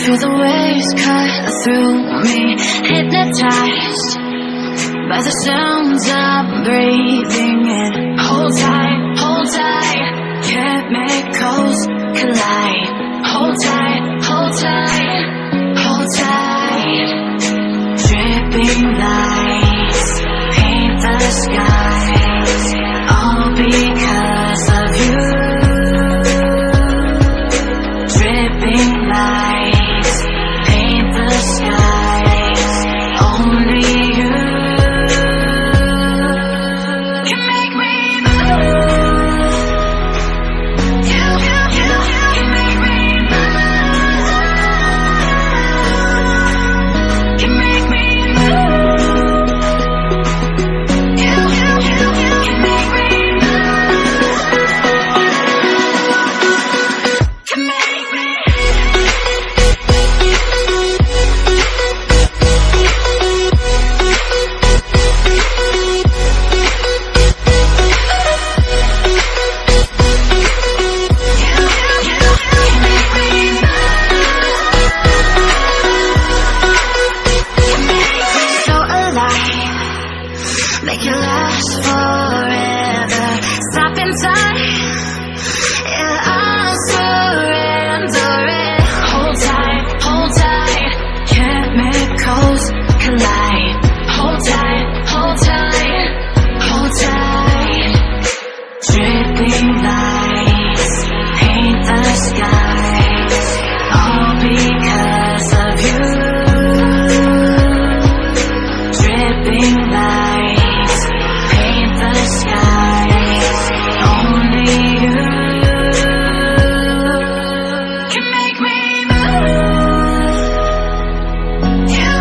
Feel the waves cut through me, hypnotized by the sounds I'm breathing in. Hold tight, chemicals collide. Hold tight, hold tight, hold tight. Dripping lights paint the skies, all because of you. Dripping lights paint the skies, only you can make me move. You can make me move. Can make me move. You can make me move. Can make me. So alive, make it last forever. Stop in time, yeah, I'll surrender it. Hold tight, chemicals collide. Hold tight, hold tight, hold tight. Dripping lights paint the skies, all because of you. Dripping lights paint the skies, only you can make me move. You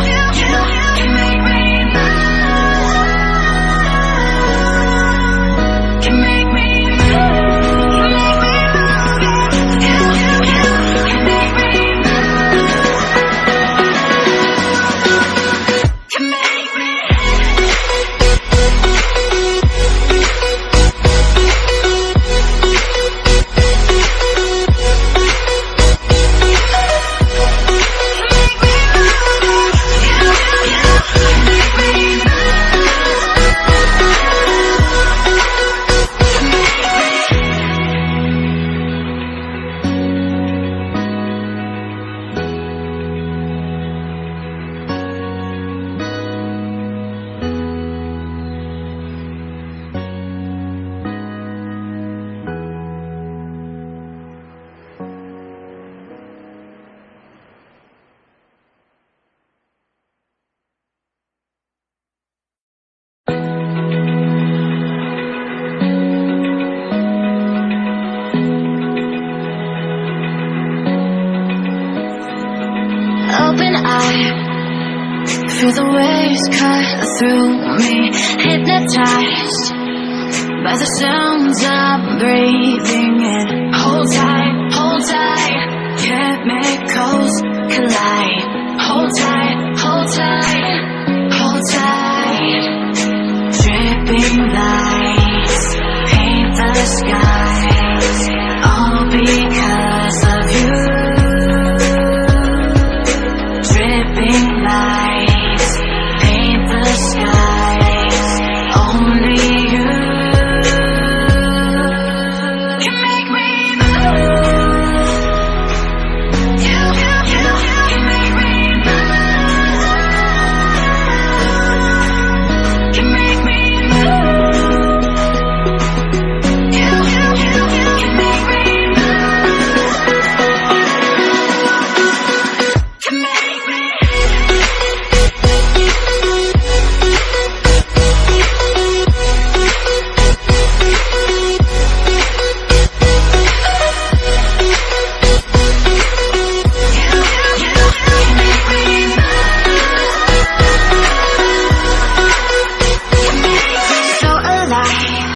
can make me move. Can make me move. You can make me move. Can make me. Open eye, feel the waves cut through me, hypnotized by the sounds I'm breathing in. Hold tight, chemicals collide. Hold tight.